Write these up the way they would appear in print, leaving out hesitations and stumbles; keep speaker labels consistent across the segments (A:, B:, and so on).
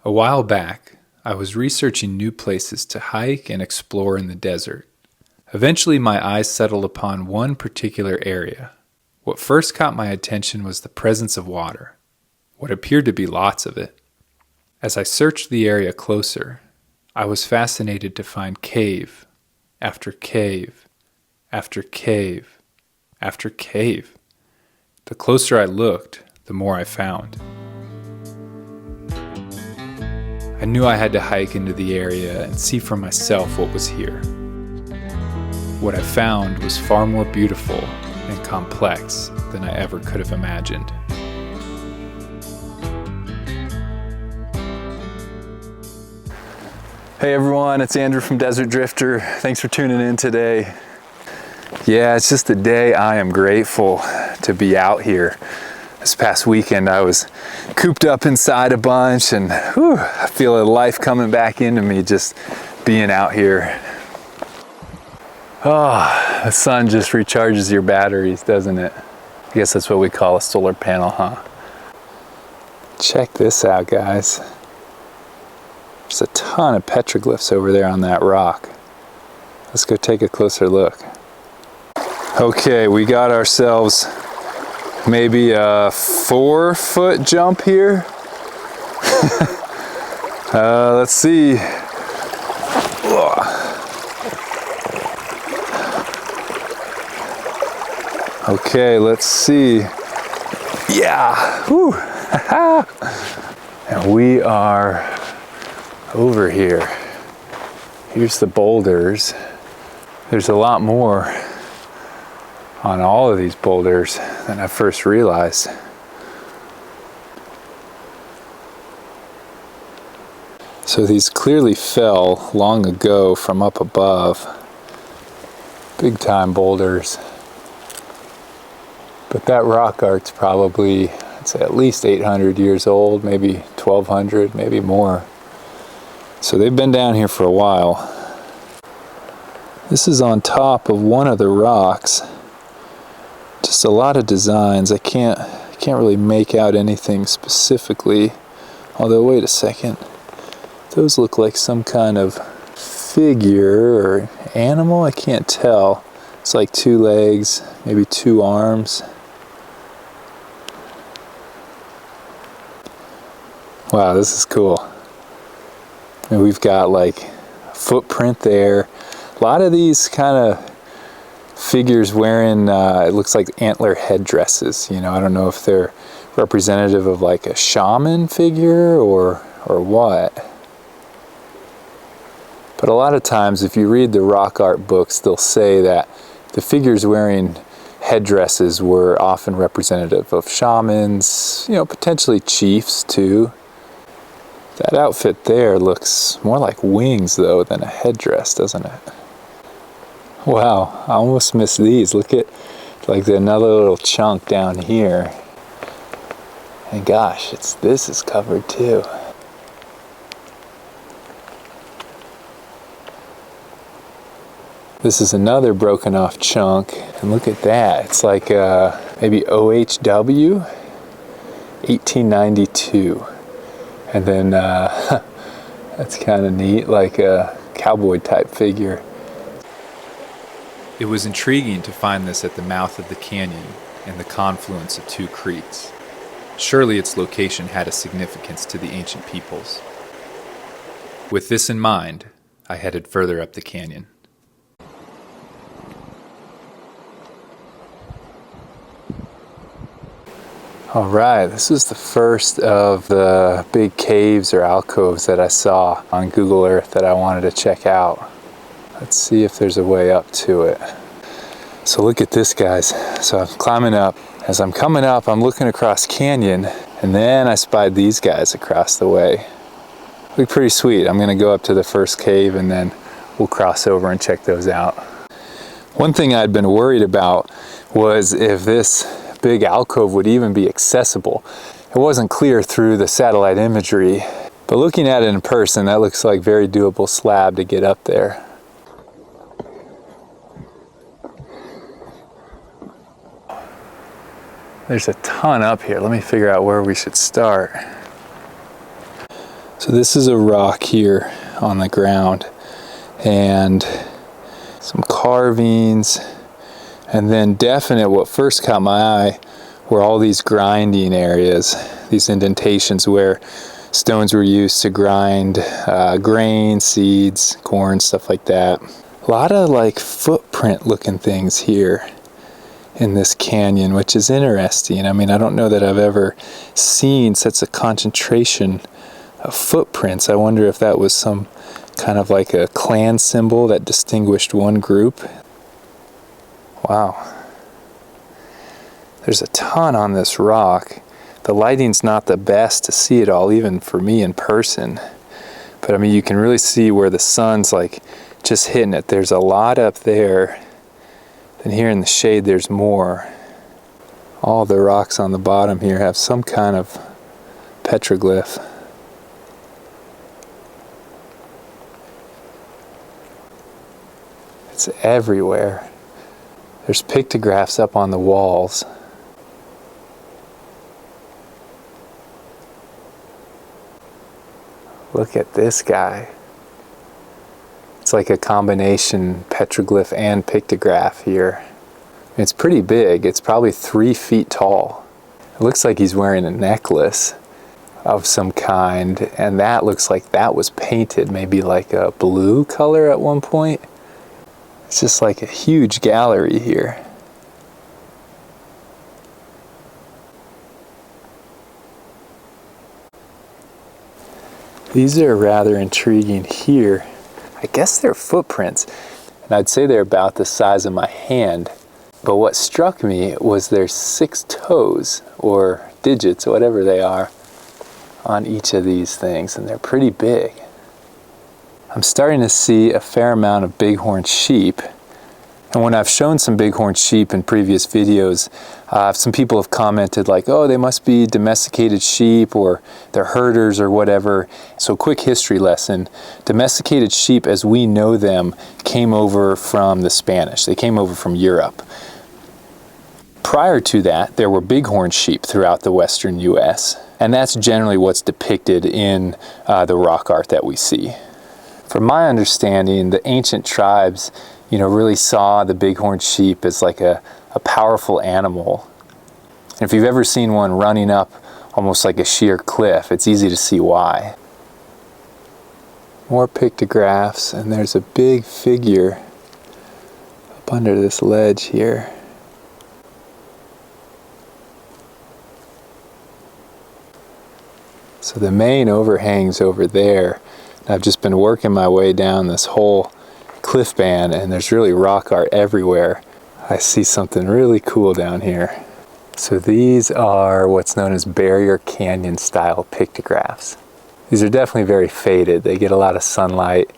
A: A while back, I was researching new places to hike and explore in the desert. Eventually, my eyes settled upon one particular area. What first caught my attention was the presence of water, what appeared to be lots of it. As I searched the area closer, I was fascinated to find cave after cave after cave after cave. The closer I looked, the more I found. I knew I had to hike into the area and see for myself what was here. What I found was far more beautiful and complex than I ever could have imagined.
B: Hey everyone, it's Andrew from Desert Drifter. Thanks for tuning in today. Yeah, it's just a day I am grateful to be out here. This past weekend I was cooped up inside a bunch and I feel a life coming back into me just being out here. Oh, the sun just recharges your batteries, doesn't it? I guess that's what we call a solar panel, huh? Check this out, guys. There's a ton of petroglyphs over there on that rock. Let's go take a closer look. Okay, we got ourselves maybe a 4-foot jump here. Let's see. Okay, let's see. Yeah, whew. And we are over here. Here's the boulders. There's a lot more on all of these boulders than I first realized. So these clearly fell long ago from up above. Big time boulders. But that rock art's probably, I'd say, at least 800 years old, maybe 1200, maybe more. So they've been down here for a while. This is on top of one of the rocks. Just a lot of designs. I can't really make out anything specifically. Although, wait a second. Those look like some kind of figure or animal. I can't tell. It's like 2 legs, maybe 2 arms. Wow, this is cool. And we've got like a footprint there. A lot of these kind of figures wearing, it looks like antler headdresses. You know, I don't know if they're representative of like a shaman figure or what. But a lot of times if you read the rock art books, they'll say that the figures wearing headdresses were often representative of shamans, you know, potentially chiefs too. That outfit there looks more like wings though than a headdress, doesn't it? Wow, I almost missed these. Look at like another little chunk down here. And gosh, this is covered too. This is another broken off chunk. And look at that. It's like maybe OHW 1892. And then that's kind of neat, like a cowboy type figure.
A: It was intriguing to find this at the mouth of the canyon and the confluence of 2 creeks. Surely its location had a significance to the ancient peoples. With this in mind, I headed further up the canyon.
B: All right, this is the first of the big caves or alcoves that I saw on Google Earth that I wanted to check out. Let's see if there's a way up to it. So look at this, guys. So I'm climbing up. As I'm coming up, I'm looking across canyon, and then I spied these guys across the way. Look pretty sweet. I'm gonna go up to the first cave and then we'll cross over and check those out. One thing I'd been worried about was if this big alcove would even be accessible. It wasn't clear through the satellite imagery, but looking at it in person, that looks like very doable slab to get up there. There's a ton up here. Let me figure out where we should start. So this is a rock here on the ground, and some carvings, and then what first caught my eye were all these grinding areas, these indentations where stones were used to grind grain, seeds, corn, stuff like that. A lot of like footprint looking things here in this canyon, which is interesting. I mean, I don't know that I've ever seen such a concentration of footprints. I wonder if that was some kind of like a clan symbol that distinguished one group. Wow. There's a ton on this rock. The lighting's not the best to see it all, even for me in person. But I mean, you can really see where the sun's like just hitting it. There's a lot up there. Then here in the shade, there's more. All the rocks on the bottom here have some kind of petroglyph. It's everywhere. There's pictographs up on the walls. Look at this guy. It's like a combination petroglyph and pictograph here. It's pretty big. It's probably 3 feet tall. It looks like he's wearing a necklace of some kind, and that looks like that was painted maybe like a blue color at one point. It's just like a huge gallery here. These are rather intriguing here. I guess they're footprints, and I'd say they're about the size of my hand. But what struck me was there's 6 toes, or digits, whatever they are, on each of these things, and they're pretty big. I'm starting to see a fair amount of bighorn sheep. And when I've shown some bighorn sheep in previous videos, some people have commented like, oh, they must be domesticated sheep, or they're herders or whatever. So quick history lesson. Domesticated sheep as we know them came over from the Spanish. They came over from Europe. Prior to that, there were bighorn sheep throughout the western US. And that's generally what's depicted in the rock art that we see. From my understanding, the ancient tribes really saw the bighorn sheep as like a powerful animal. And if you've ever seen one running up almost like a sheer cliff, it's easy to see why. More pictographs, and there's a big figure up under this ledge here. So the main overhang's over there. I've just been working my way down this whole cliff band, and there's really rock art everywhere. I see something really cool down here. So these are what's known as barrier canyon style pictographs. These are definitely very faded. They get a lot of sunlight.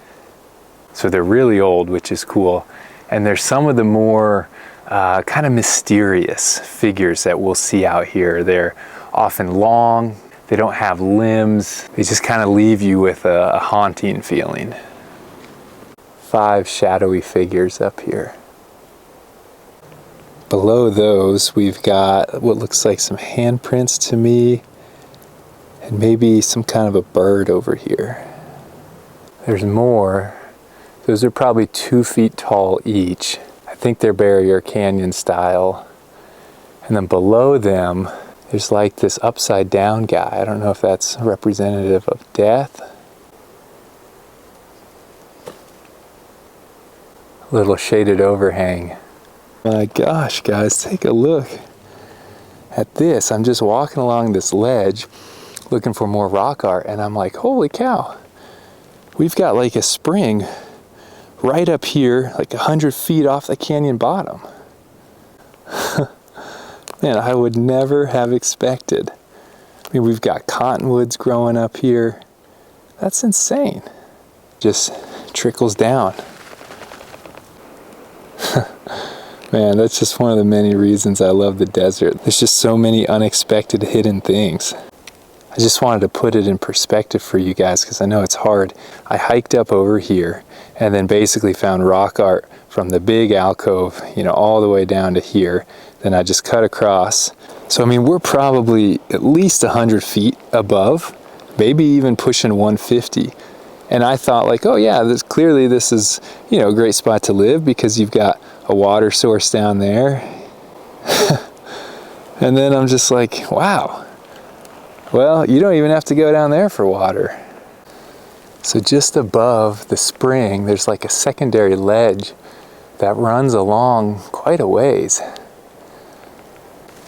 B: So they're really old, which is cool. And there's some of the more kind of mysterious figures that we'll see out here. They're often long. They don't have limbs. They just kind of leave you with a haunting feeling. 5 shadowy figures up here. Below those, we've got what looks like some handprints to me, and maybe some kind of a bird over here. There's more. Those are probably 2 feet tall each. I think they're barrier canyon style. And then below them, there's like this upside down guy. I don't know if that's representative of death. A little shaded overhang. My gosh, guys, take a look at this. I'm just walking along this ledge looking for more rock art, and I'm like, holy cow. We've got like a spring right up here, like 100 feet off the canyon bottom. Man, I would never have expected. I mean, we've got cottonwoods growing up here. That's insane. Just trickles down. Man, that's just one of the many reasons I love the desert. There's just so many unexpected hidden things. I just wanted to put it in perspective for you guys because I know it's hard. I hiked up over here and then basically found rock art from the big alcove, all the way down to here. Then I just cut across. So I mean, we're probably at least 100 feet above maybe even pushing 150. And I thought like, oh yeah, clearly this is, you know, a great spot to live because you've got a water source down there. And then I'm just like, wow, well, you don't even have to go down there for water. So just above the spring, there's like a secondary ledge that runs along quite a ways.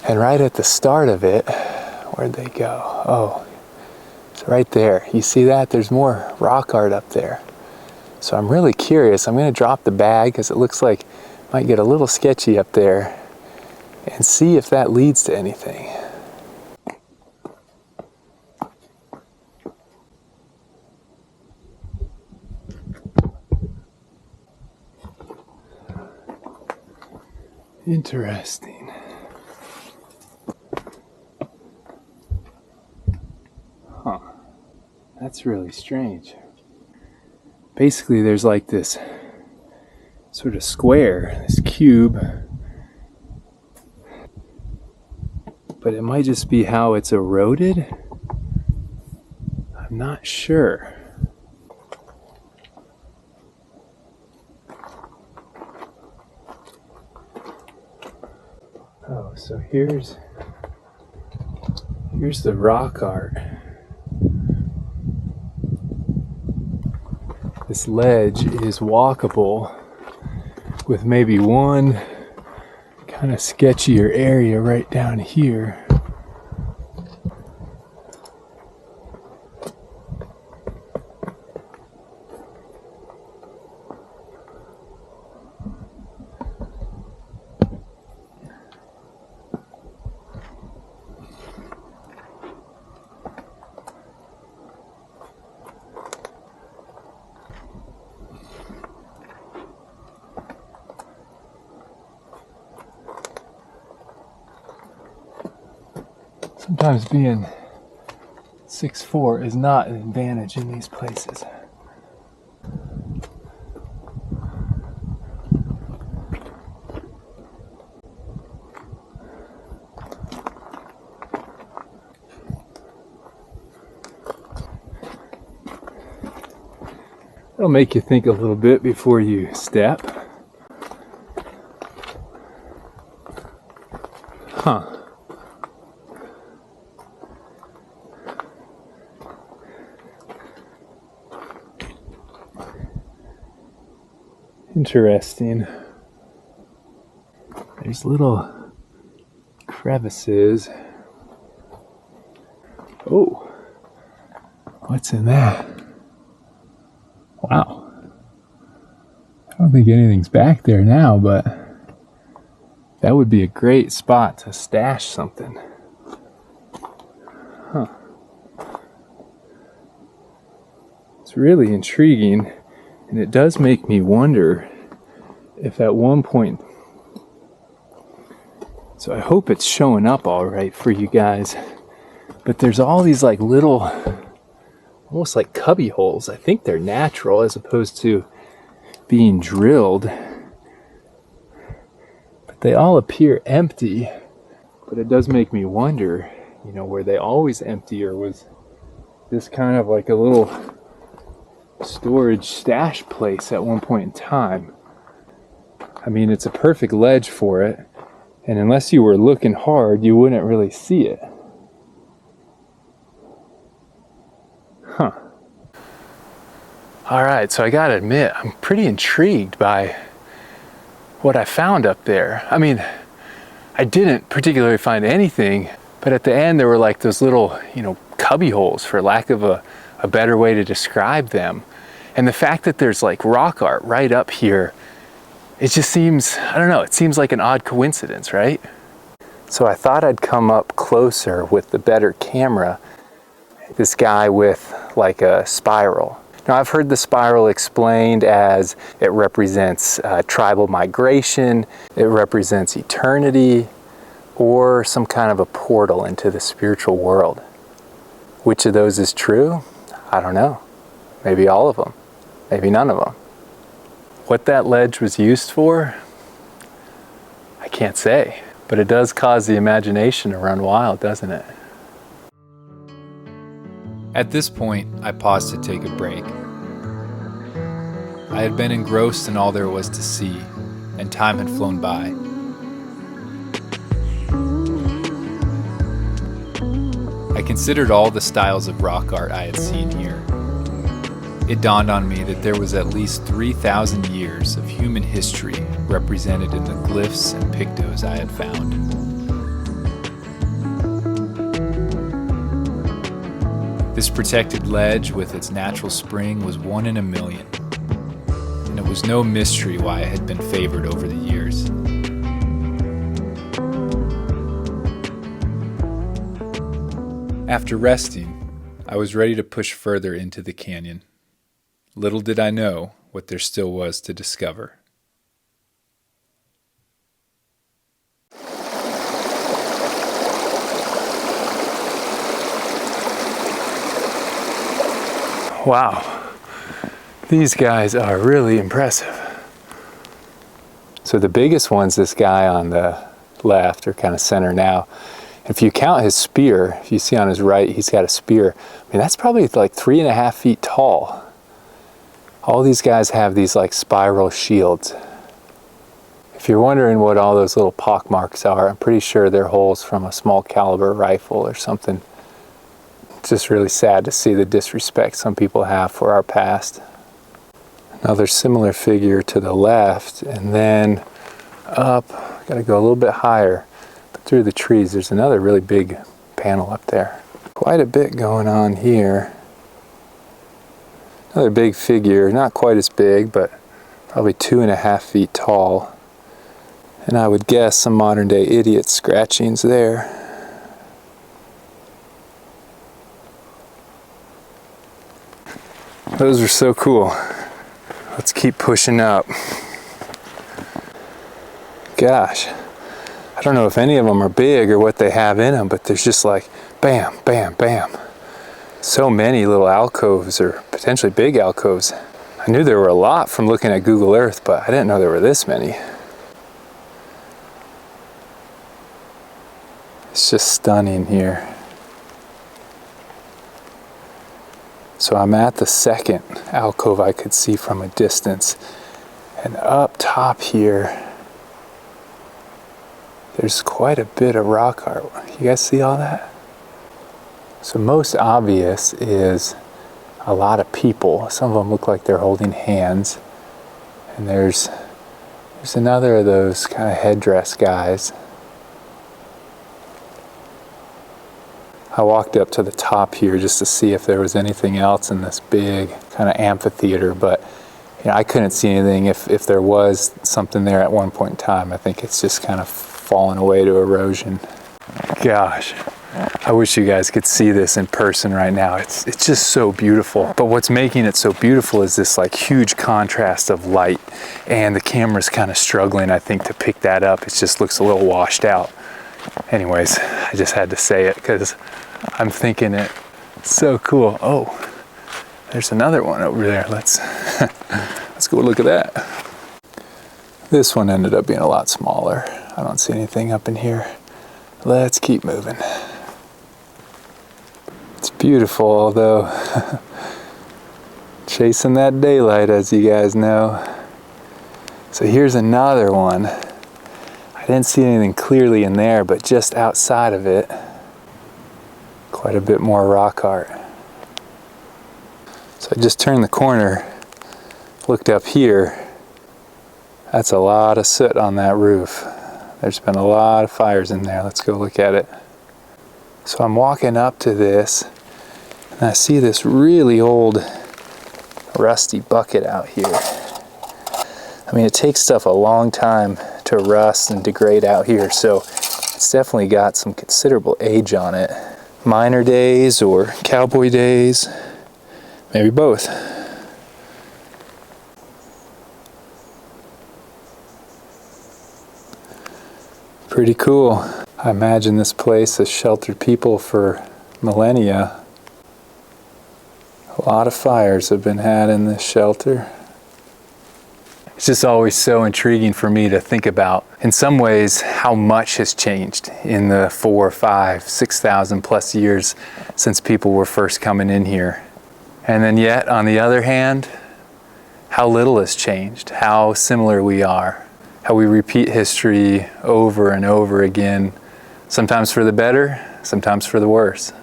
B: And right at the start of it, where'd they go? Oh, it's right there. You see that? There's more rock art up there. So I'm really curious. I'm going to drop the bag because it looks like it might get a little sketchy up there and see if that leads to anything. Interesting. Huh. That's really strange. Basically, there's like this sort of square, this cube, but it might just be how it's eroded. I'm not sure. Oh, so here's the rock art. This ledge is walkable with maybe one kind of sketchier area right down here. Sometimes being 6'4" is not an advantage in these places. It'll make you think a little bit before you step. Huh. Interesting. There's little crevices. Oh, what's in that? Wow. I don't think anything's back there now, but that would be a great spot to stash something. Huh. It's really intriguing. And it does make me wonder if at one point, so I hope it's showing up all right for you guys, but there's all these like little, almost like cubby holes. I think they're natural as opposed to being drilled, but they all appear empty. But it does make me wonder, you know, were they always empty, or was this kind of like a little storage stash place at one point in time? I mean, it's a perfect ledge for it, and unless you were looking hard, you wouldn't really see it. Huh. Alright, so I gotta admit, I'm pretty intrigued by what I found up there. I mean, I didn't particularly find anything, but at the end there were like those little, you know, cubby holes, for lack of a better way to describe them. And the fact that there's like rock art right up here, it just seems, I don't know, it seems like an odd coincidence, right? So I thought I'd come up closer with the better camera. This guy with like a spiral. Now I've heard the spiral explained as it represents tribal migration, it represents eternity, or some kind of a portal into the spiritual world. Which of those is true? I don't know. Maybe all of them. Maybe none of them. What that ledge was used for, I can't say. But it does cause the imagination to run wild, doesn't it?
A: At this point, I paused to take a break. I had been engrossed in all there was to see, and time had flown by. I considered all the styles of rock art I had seen here. It dawned on me that there was at least 3,000 years of human history represented in the glyphs and pictos I had found. This protected ledge with its natural spring was 1 in a million, and it was no mystery why it had been favored over the years. After resting, I was ready to push further into the canyon. Little did I know what there still was to discover.
B: Wow, these guys are really impressive. So the biggest one's this guy on the left, or kind of center now. If you count his spear, if you see on his right, he's got a spear. I mean, that's probably like 3.5 feet tall. All these guys have these like spiral shields. If you're wondering what all those little pock marks are, I'm pretty sure they're holes from a small caliber rifle or something. It's just really sad to see the disrespect some people have for our past. Another similar figure to the left, and then up, gotta go a little bit higher, but through the trees, there's another really big panel up there. Quite a bit going on here. Another big figure, not quite as big, but probably 2.5 feet tall. And I would guess some modern day idiot scratchings there. Those are so cool. Let's keep pushing up. Gosh, I don't know if any of them are big or what they have in them, but there's just like bam, bam, bam. So many little alcoves, or potentially big alcoves. I knew there were a lot from looking at Google Earth, but I didn't know there were this many. It's just stunning here. So I'm at the second alcove I could see from a distance. And up top here, there's quite a bit of rock art. You guys see all that? So most obvious is a lot of people. Some of them look like they're holding hands. And there's another of those kind of headdress guys. I walked up to the top here just to see if there was anything else in this big kind of amphitheater, but I couldn't see anything. If there was something there at one point in time, I think it's just kind of fallen away to erosion. Gosh, I wish you guys could see this in person right now. It's just so beautiful. But what's making it so beautiful is this like huge contrast of light, and the camera's kind of struggling, I think, to pick that up. It just looks a little washed out. Anyways, I just had to say it because I'm thinking it's so cool. Oh, there's another one over there. Let's go look at that. This one ended up being a lot smaller. I don't see anything up in here. Let's keep moving. It's beautiful, although chasing that daylight, as you guys know. So here's another one. I didn't see anything clearly in there, but just outside of it, quite a bit more rock art. So I just turned the corner, looked up here. That's a lot of soot on that roof. There's been a lot of fires in there. Let's go look at it. So I'm walking up to this, and I see this really old rusty bucket out here. I mean, it takes stuff a long time to rust and degrade out here, so it's definitely got some considerable age on it. Miner days or cowboy days, maybe both. Pretty cool. I imagine this place has sheltered people for millennia. A lot of fires have been had in this shelter. It's just always so intriguing for me to think about, in some ways, how much has changed in the 4, 5, 6,000 plus years since people were first coming in here. And then yet, on the other hand, how little has changed, how similar we are, how we repeat history over and over again, sometimes for the better, sometimes for the worse.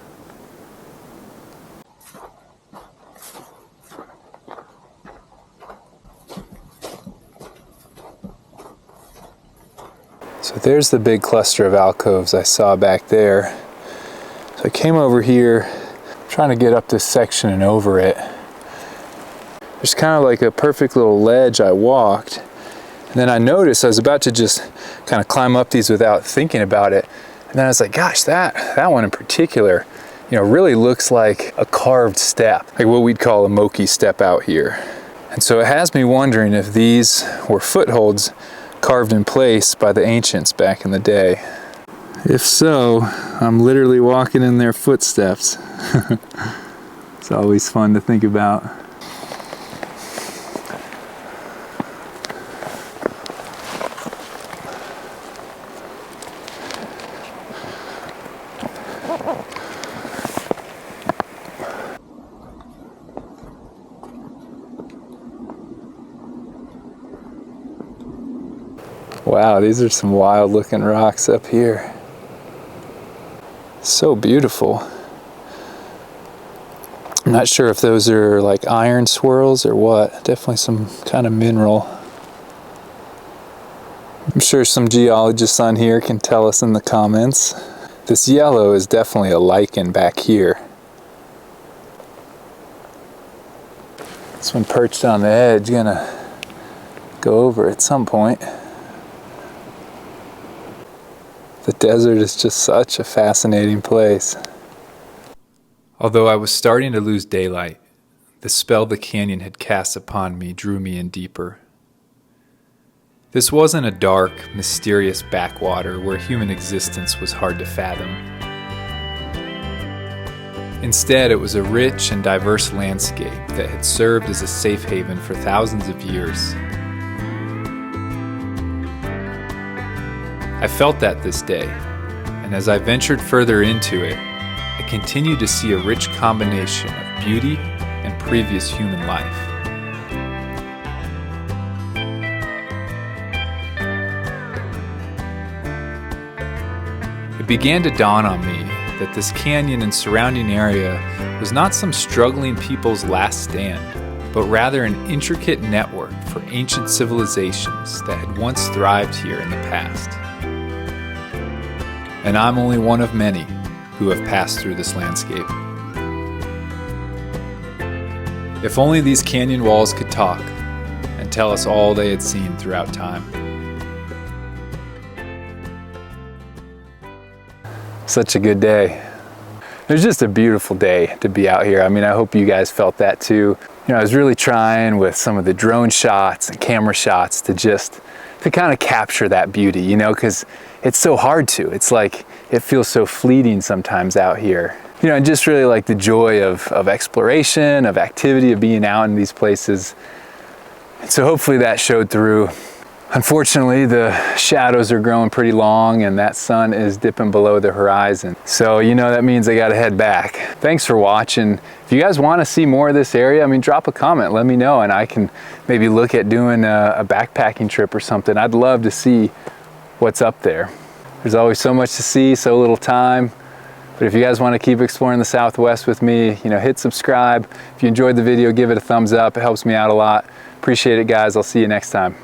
B: So there's the big cluster of alcoves I saw back there. So I came over here, trying to get up this section and over it. There's kind of like a perfect little ledge I walked. And then I noticed I was about to just kind of climb up these without thinking about it. And then I was like, gosh, that one in particular, really looks like a carved step, like what we'd call a Moki step out here. And so it has me wondering if these were footholds carved in place by the ancients back in the day. If so, I'm literally walking in their footsteps. It's always fun to think about. Wow, these are some wild looking rocks up here. So beautiful. I'm not sure if those are like iron swirls or what. Definitely some kind of mineral. I'm sure some geologists on here can tell us in the comments. This yellow is definitely a lichen back here. This one perched on the edge, gonna go over at some point. The desert is just such a fascinating place.
A: Although I was starting to lose daylight, the spell the canyon had cast upon me drew me in deeper. This wasn't a dark, mysterious backwater where human existence was hard to fathom. Instead, it was a rich and diverse landscape that had served as a safe haven for thousands of years. I felt that this day, and as I ventured further into it, I continued to see a rich combination of beauty and previous human life. It began to dawn on me that this canyon and surrounding area was not some struggling people's last stand, but rather an intricate network for ancient civilizations that had once thrived here in the past. And I'm only one of many who have passed through this landscape. If only these canyon walls could talk and tell us all they had seen throughout time.
B: Such a good day. It was just a beautiful day to be out here. I mean, I hope you guys felt that too. I was really trying with some of the drone shots and camera shots to kind of capture that beauty, because it's so hard to. It's like, it feels so fleeting sometimes out here. And just really like the joy of exploration, of activity, of being out in these places. And so hopefully that showed through. Unfortunately, the shadows are growing pretty long and that sun is dipping below the horizon. So, that means I gotta head back. Thanks for watching. If you guys wanna see more of this area, drop a comment, let me know, and I can maybe look at doing a backpacking trip or something. I'd love to see what's up there. There's always so much to see, so little time. But if you guys wanna keep exploring the Southwest with me, hit subscribe. If you enjoyed the video, give it a thumbs up. It helps me out a lot. Appreciate it, guys. I'll see you next time.